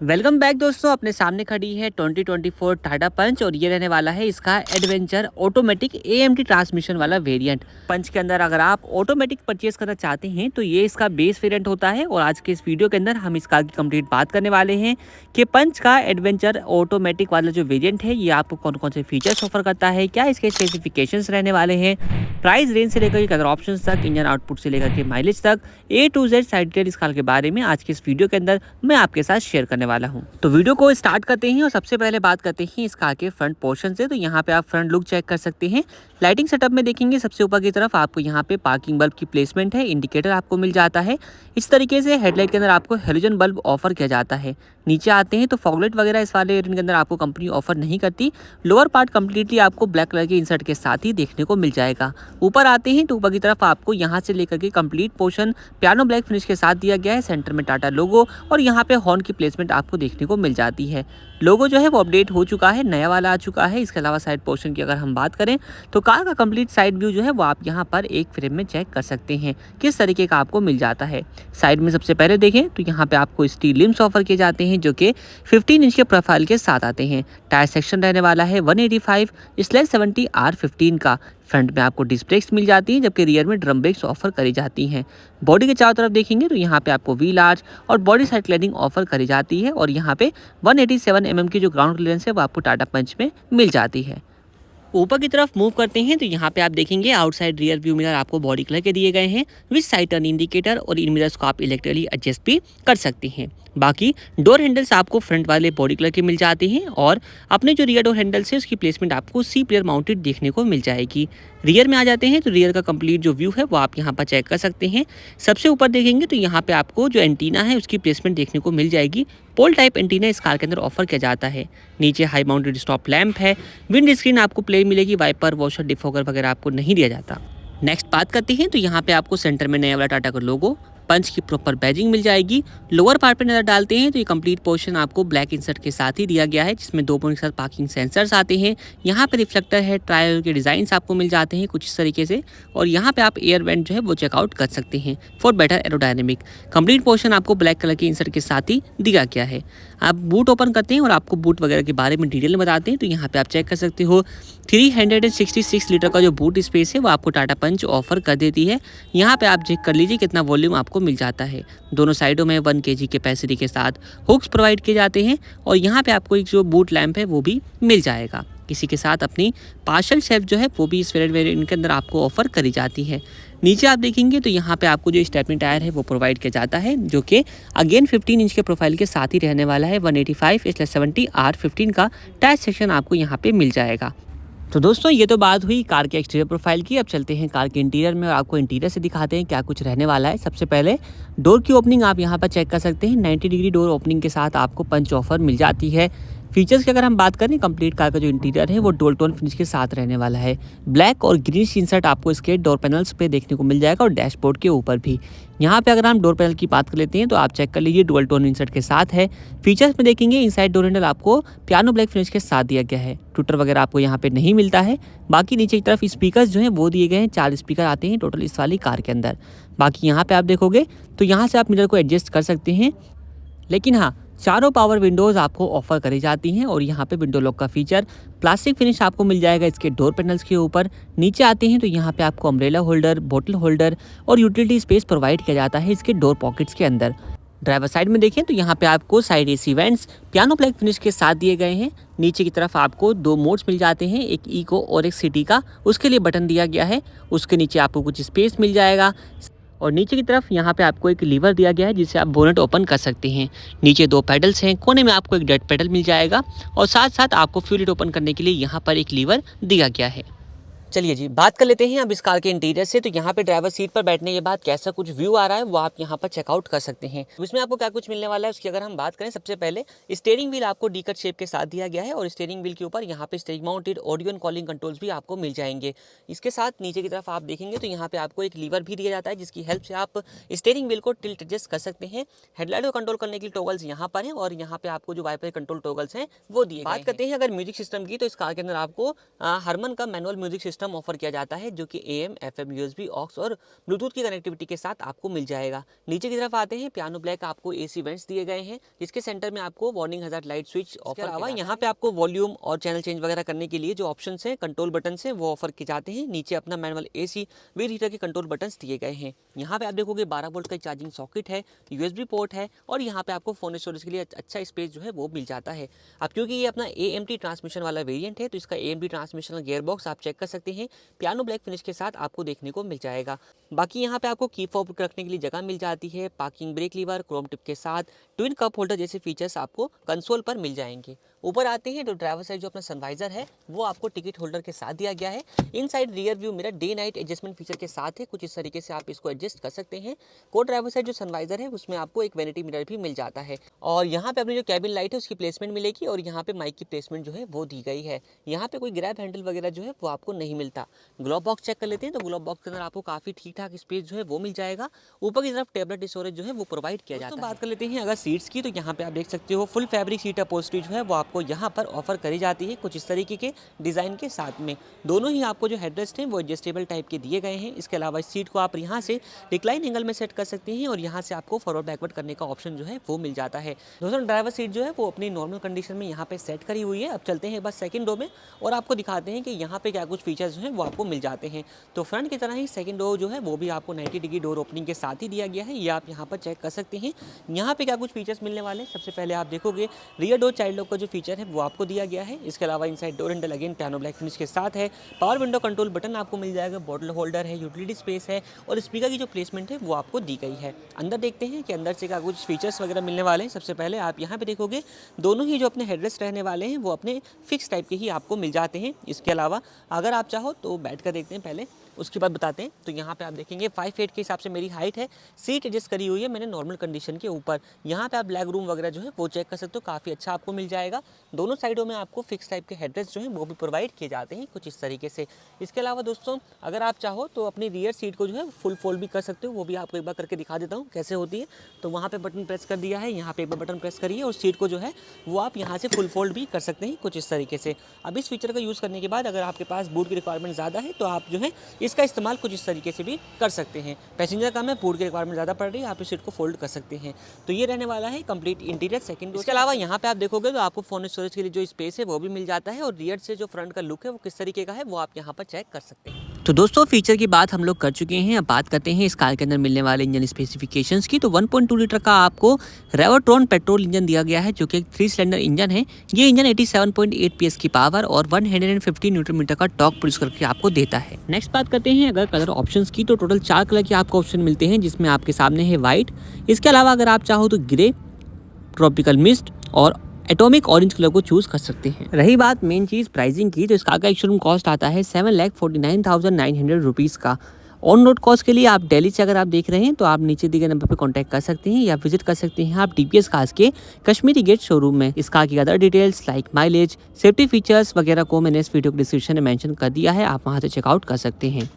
Welcome back दोस्तों। अपने सामने खड़ी है 2024 टाटा पंच और ये रहने वाला है इसका एडवेंचर ऑटोमेटिक एएमटी ट्रांसमिशन वाला वेरिएंट। पंच के अंदर अगर आप ऑटोमेटिक परचेज करना चाहते हैं तो ये इसका बेस वेरिएंट होता है और आज के इस वीडियो के अंदर हम इसका कंप्लीट बात करने वाले हैं कि पंच का एडवेंचर ऑटोमेटिक वाला जो वेरियंट है ये आपको कौन कौन से फीचर्स ऑफर करता है, क्या इसके स्पेसिफिकेशंस रहने वाले हैं, प्राइस रेंज से लेकर कलर ऑप्शन तक, इंजन आउटपुट से लेकर के माइलेज तक, ए टू जेड सारी डिटेल इस कार के बारे में आज के इस वीडियो के अंदर मैं आपके साथ शेयर करने वाला हूं। तो वीडियो को स्टार्ट करते हैं और सबसे पहले बात करते हैं इस कार के फ्रंट पोर्शन से। तो यहाँ पे आप फ्रंट लुक चेक कर सकते हैं। लाइटिंग सेटअप में देखेंगे सबसे ऊपर की तरफ आपको यहाँ पे पार्किंग बल्ब की प्लेसमेंट है, इंडिकेटर आपको मिल जाता है। इस तरीके से हेडलाइट के अंदर आपको हेलोजन बल्ब ऑफर किया जाता है। नीचे आते हैं तो फॉगलाइट वगैरह इस वाले वेरिएंट के अंदर आपको कंपनी ऑफर नहीं करती। लोअर पार्ट कंप्लीटली आपको ब्लैक कलर के इंसर्ट के साथ ही देखने को मिल जाएगा। ऊपर आते हैं तो ऊपर की तरफ आपको यहाँ से लेकर के complete portion piano black finish के साथ दिया गया है। सेंटर में टाटा लोगो और यहाँ पे हॉर्न की प्लेसमेंट आपको देखने को मिल जाती है। लोगो जो है वो अपडेट हो चुका है, नया वाला आ चुका है। इसके अलावा साइड पोर्शन की अगर हम बात करें तो कार का कंप्लीट साइड व्यू जो है वो आप यहाँ पर एक फ्रेम में चेक कर सकते हैं किस तरीके का आपको मिल जाता है। साइड में सबसे पहले देखें तो यहाँ पे आपको स्टील लिम्स ऑफर किए जाते हैं जो कि 15 इंच के प्रोफाइल के साथ आते हैं। टायर सेक्शन रहने वाला है 185/70 R15 का। फ्रंट में आपको डिस्क ब्रेक्स मिल जाती हैं जबकि रियर में ड्रम ब्रेक्स ऑफर करी जाती हैं। बॉडी के चारों तरफ देखेंगे तो यहाँ पे आपको व्हील आर्च और बॉडी साइड क्लैडिंग ऑफर करी जाती है और यहाँ पे 187 mm की जो ग्राउंड क्लियरेंस है वो आपको टाटा पंच में मिल जाती है। ऊपर की तरफ मूव करते हैं तो यहाँ पे आप देखेंगे आउटसाइड रियर व्यू मिरर आपको बॉडी कलर के दिए गए हैं विद साइड टर्न इंडिकेटर और इन मिरर्स को आप इलेक्ट्रिकली एडजस्ट भी कर सकते हैं। बाकी डोर हैंडल्स आपको फ्रंट वाले बॉडी कलर के मिल जाते हैं और अपने जो रियर डोर हैंडल्स है उसकी प्लेसमेंट आपको सी प्लेयर माउंटेड देखने को मिल जाएगी। रियर में आ जाते हैं तो रियर का कंप्लीट जो व्यू है वो आप यहाँ पर चेक कर सकते हैं। सबसे ऊपर देखेंगे तो यहाँ पे आपको जो एंटीना है उसकी प्लेसमेंट देखने को मिल जाएगी। पोल टाइप एंटीना इस कार के अंदर ऑफर किया जाता है। नीचे हाई माउंटेड स्टॉप लैंप है। विंड स्क्रीन आपको प्ले मिलेगी, वाइपर वॉशर डिफॉगर वगैरह आपको नहीं दिया जाता। नेक्स्ट बात करते हैं तो यहाँ पे आपको सेंटर में नया वाला टाटा का लोगो, पंच की प्रॉपर बैजिंग मिल जाएगी। लोअर पार्ट पे नजर डालते हैं तो ये कंप्लीट पोर्शन आपको ब्लैक इंसर्ट के साथ ही दिया गया है जिसमें 2 पॉइंट के साथ पार्किंग सेंसर्स आते हैं। यहाँ पे रिफ्लेक्टर है, ट्रायल के डिजाइन आपको मिल जाते हैं कुछ इस तरीके से और यहाँ पे आप एयर वेंट जो है वो चेकआउट कर सकते हैं for better aerodynamic. Complete portion आपको ब्लैक कलर के इंसर्ट के साथ ही दिया गया है। आप बूट ओपन करते हैं और आपको बूट वगैरह के बारे में डिटेल में बताते हैं तो यहाँ पे आप चेक कर सकते हो 366 लीटर का जो बूट स्पेस है वो आपको टाटा पंच ऑफर कर देती है। यहाँ पे आप चेक कर लीजिए कितना वॉल्यूम आपको मिल जाता है। दोनों साइडों में 1 kg कैपेसिटी के साथ हुक्स प्रोवाइड किए जाते हैं और यहाँ पे आपको एक जो बूट लैंप है वो भी मिल जाएगा। इसी के साथ अपनी पार्शल शेल्फ जो है वो भी इस वेरिएंट के अंदर आपको ऑफर करी जाती है। नीचे आप देखेंगे तो यहाँ पे आपको जो स्टेपनी टायर है वो प्रोवाइड किया जाता है जो कि अगेन 15 इंच के प्रोफाइल के साथ ही रहने वाला है। 185/70 R15 का टायर सेक्शन आपको यहाँ पे मिल जाएगा। तो दोस्तों ये तो बात हुई कार के एक्सटीरियर प्रोफाइल की। अब चलते हैं कार के इंटीरियर में और आपको इंटीरियर से दिखाते हैं क्या कुछ रहने वाला है। सबसे पहले डोर की ओपनिंग आप यहाँ पर चेक कर सकते हैं। 90 डिग्री डोर ओपनिंग के साथ आपको पंच ऑफर मिल जाती है। फीचर्स की अगर हम बात करें कंप्लीट कार का जो इंटीरियर है वो डुअल टोन फिनिश के साथ रहने वाला है। ब्लैक और ग्रीन इंसर्ट आपको इसके डोर पैनल्स पे देखने को मिल जाएगा और डैशबोर्ड के ऊपर भी। यहाँ पे अगर हम डोर पैनल की बात कर लेते हैं तो आप चेक कर लीजिए डुअल टोन इंसर्ट के साथ है। फीचर्स में देखेंगे इनसाइड डोर हैंडल आपको पियानो ब्लैक फिनिश के साथ दिया गया है। ट्विटर वगैरह आपको यहाँ पे नहीं मिलता है। बाकी नीचे की तरफ स्पीकर्स जो हैं वो दिए गए हैं, 4 स्पीकर आते हैं टोटल इस वाली कार के अंदर। बाकी यहाँ पे आप देखोगे तो यहाँ से आप मिरर को एडजस्ट कर सकते हैं। लेकिन हाँ, चारों पावर विंडोज़ आपको ऑफर करी जाती हैं और यहाँ पे विंडो लॉक का फीचर प्लास्टिक फिनिश आपको मिल जाएगा इसके डोर पैनल्स के ऊपर। नीचे आते हैं तो यहाँ पे आपको अम्ब्रेला होल्डर, बोतल होल्डर और यूटिलिटी स्पेस प्रोवाइड किया जाता है इसके डोर पॉकेट्स के अंदर। ड्राइवर साइड में देखें तो यहाँ पे आपको side AC vents piano black finish के साथ दिए गए हैं। नीचे की तरफ आपको 2 मोड्स मिल जाते हैं, एक इको और एक सिटी का, उसके लिए बटन दिया गया है। उसके नीचे आपको कुछ स्पेस मिल जाएगा और नीचे की तरफ यहाँ पे आपको एक लीवर दिया गया है जिससे आप बोनट ओपन कर सकते हैं। नीचे 2 पेडल्स हैं, कोने में आपको एक डेड पेडल मिल जाएगा और साथ साथ आपको फ्यूल लिड ओपन करने के लिए यहाँ पर एक लीवर दिया गया है। चलिए जी बात कर लेते हैं अब इस कार के इंटीरियर से। तो यहाँ पे ड्राइवर सीट पर बैठने के बाद कैसा कुछ व्यू आ रहा है वो आप यहाँ पर चेकआउट कर सकते हैं। इसमें आपको क्या कुछ मिलने वाला है उसकी अगर हम बात करें, सबसे पहले स्टीयरिंग व्हील आपको डी कट शेप के साथ दिया गया है और स्टीयरिंग व्हील के ऊपर यहाँ पे steering mounted audio and calling controls भी आपको मिल जाएंगे। इसके साथ नीचे की तरफ आप देखेंगे तो यहाँ पे आपको एक लीवर भी दिया जाता है जिसकी हेल्प से आप स्टीयरिंग व्हील को टिल्ट एडजस्ट कर सकते हैं। हेडलाइट को कंट्रोल करने के लिए टॉगल्स यहाँ पर हैं और यहाँ पे आपको जो वाइपर कंट्रोल टॉगल्स हैं वो दिए। बात करते हैं अगर म्यूजिक सिस्टम की तो इस कार के अंदर आपको हरमन का मैनुअल म्यूजिक सिस्टम ऑफर किया जाता है जो कि AM, FM, USB, ऑक्स और ब्लूटूथ की कनेक्टिविटी के साथ आपको मिल जाएगा। नीचे की तरफ आते हैं, पियानो ब्लैक आपको AC वेंट्स दिए गए हैं, जिसके सेंटर में आपको warning hazard light switch offer किया जाता है। यहाँ पे आपको वॉल्यूम और चैनल चेंज वगैरह करने के लिए जो ऑप्शन है, कंट्रोल बटन से वो ऑफर किए जाते हैं। नीचे अपना मैनुअल AC वीड हीटर के कंट्रोल बटन्स दिए गए हैं। यहाँ पे आप देखोगे 12 वोल्ट का चार्जिंग सॉकेट है, USB पोर्ट है और यहाँ पे आपको फोन स्टोरेज के लिए अच्छा स्पेस जो है वो मिल जाता है। अब क्योंकि ये अपना AMT ट्रांसमिशन वाला वेरिएंट है तो इसका AMT ट्रांसमिशन गियर बॉक्स आप चेक कर सकते हैं, पियानो ब्लैक फिनिश के साथ आपको देखने को मिल जाएगा। बाकी यहाँ पे आपको की फॉब रखने के लिए जगह मिल जाती है, parking brake lever, Chrome tip के साथ ट्विन कप होल्डर जैसे फीचर्स आपको कंसोल पर मिल जाएंगे। ऊपर आते हैं तो ड्राइवर साइड जो अपना सनवाइजर है वो आपको टिकट होल्डर के साथ दिया गया है। Inside rear view mirror day night adjustment feature के साथ है, कुछ इस तरीके से आप इसको एडजस्ट कर सकते हैं। को ड्राइवर साइड जो सनवाइजर है उसमें आपको एक वैनिटी मिरर भी मिल जाता है और यहाँ पे अपनी जो कैबिन लाइट है उसकी प्लेसमेंट मिलेगी और यहाँ पे माइक की प्लेसमेंट जो है वो दी गई है। यहाँ पे कोई ग्रैब हैंडल वगैरह जो है वो आपको नहीं मिलता। ग्लोब बॉक्स चेक कर लेते हैं तो ग्लोब बॉक्स के अंदर आपको काफी ठीक ठाक स्पेस जो है वो मिल जाएगा। ऊपर की तरफ टेबलेट स्टोरेज जो है वो प्रोवाइड किया जाता है। बात कर लेते हैं अगर सीट्स की, तो यहाँ पे आप देख सकते हो फुल फैब्रिक सीट अपहोल्स्ट्री जो है वो आपको यहाँ पर ऑफर करी जाती है कुछ इस तरीके के डिजाइन के साथ में। दोनों ही आपको जो हेडरेस्ट हैं वो एडजस्टेबल टाइप के दिए गए हैं। इसके अलावा इस सीट को आप यहाँ से रिक्लाइन एंगल में सेट कर सकते हैं और यहाँ से आपको फॉरवर्ड बैकवर्ड करने का ऑप्शन जो है वो मिल जाता है। दोस्तों ड्राइवर सीट जो है वो अपनी नॉर्मल कंडीशन में यहाँ पे सेट करी हुई है। अब चलते हैं बस सेकंड रो में और आपको दिखाते हैं कि यहाँ पे क्या कुछ फीचर्स जो है वो आपको मिल जाते हैं। तो फ्रंट की तरह ही सेकंड डोर जो है वो भी आपको 90 डिग्री डोर ओपनिंग के साथ ही दिया गया है, ये आप यहाँ पर चेक कर सकते हैं। यहाँ पे क्या कुछ फीचर्स मिलने वाले हैं, सबसे पहले आप देखोगे रियर डोर चाइल्ड लॉक का जो फीचर है वो आपको दिया गया है। इसके अलावा inside door handle again piano black finish के साथ है। पावर विंडो कंट्रोल बटन आपको मिल जाएगा, बॉटल होल्डर है, यूटिलिटी स्पेस है और स्पीकर की जो प्लेसमेंट है वो आपको दी गई है। अंदर देखते हैं कि अंदर से क्या कुछ फीचर्स वगैरह मिलने वाले हैं। सबसे पहले आप यहाँ पे देखोगे दोनों ही जो अपने हेडरेस्ट रहने वाले हैं वो अपने फिक्स टाइप के ही आपको मिल जाते हैं। इसके अलावा अगर आप चाहो तो बैठ कर देखते हैं पहले, उसके बाद बताते हैं। तो यहाँ पे आप देखेंगे 5'8" के हिसाब से मेरी हाइट है, सीट एडजस्ट करी हुई है मैंने नॉर्मल कंडीशन के ऊपर। यहाँ पे आप ब्लैक रूम वगैरह जो है वो चेक कर सकते हो, काफ़ी अच्छा आपको मिल जाएगा। दोनों साइडों में आपको फिक्स टाइप के हेडरेस्ट जो है वो भी प्रोवाइड किए जाते हैं कुछ इस तरीके से। इसके अलावा दोस्तों अगर आप चाहो तो अपनी रियर सीट को जो है फुल फोल्ड भी कर सकते हो, वो भी आपको एक बार करके दिखा देता हूँ कैसे होती है। तो वहाँ पे बटन प्रेस कर दिया है, यहाँ पे एक बार बटन प्रेस करिए और सीट को जो है वो आप यहाँ से फुल फोल्ड भी कर सकते हैं कुछ इस तरीके से। अब इस फीचर का यूज़ करने के बाद अगर आपके पास बूट की रिक्वायरमेंट ज़्यादा है तो आप जो है इसका इस्तेमाल कुछ इस तरीके से भी कर सकते हैं। पैसेंजर कम है, बूट की रिक्वायरमेंट ज़्यादा पड़ रही है, आप इस सीट को फोल्ड कर सकते हैं। तो ये रहने वाला है कंप्लीट इंटीरियर सेकंड। इसके अलावा यहाँ पे आप देखोगे तो आपको फोन स्टोरेज के लिए जो स्पेस है वो भी मिल जाता है और रियर से जो फ्रंट का लुक है वो किस तरीके का है वो आप यहाँ पर चेक कर सकते हैं। तो दोस्तों फीचर की बात हम लोग कर चुके हैं, अब बात करते हैं इस कार के अंदर मिलने वाले इंजन स्पेसिफिकेशंस की। तो 1.2 लीटर का आपको रेवोट्रॉन पेट्रोल इंजन दिया गया है जो कि एक 3 सिलेंडर इंजन है। ये इंजन 87.8 PS की पावर और 150 न्यूटन मीटर का टॉर्क प्रोड्यूस करके आपको देता है। नेक्स्ट बात करते हैं अगर कलर ऑप्शंस की, तो टोटल 4 कलर के आपको ऑप्शन मिलते हैं जिसमें आपके सामने है व्हाइट। इसके अलावा अगर आप चाहो तो ग्रे, ट्रॉपिकल मिस्ट और एटॉमिक ऑरेंज कलर को चूज कर सकते हैं। रही बात मेन चीज प्राइसिंग की, तो इस कार का एक शोरूम कॉस्ट आता है 7,49,900 रुपीज़ का। ऑन रोड कॉस्ट के लिए आप दिल्ली से अगर आप देख रहे हैं तो आप नीचे दिए गए नंबर पर कांटेक्ट कर सकते हैं या विजिट कर सकते हैं आप DPS कार्स के कश्मीरी गेट शोरूम में। इस कार की other details like mileage, safety features वगैरह को मैंने इस वीडियो के डिस्क्रिप्शन में मेंशन कर दिया है, आप वहां से चेकआउट कर सकते हैं।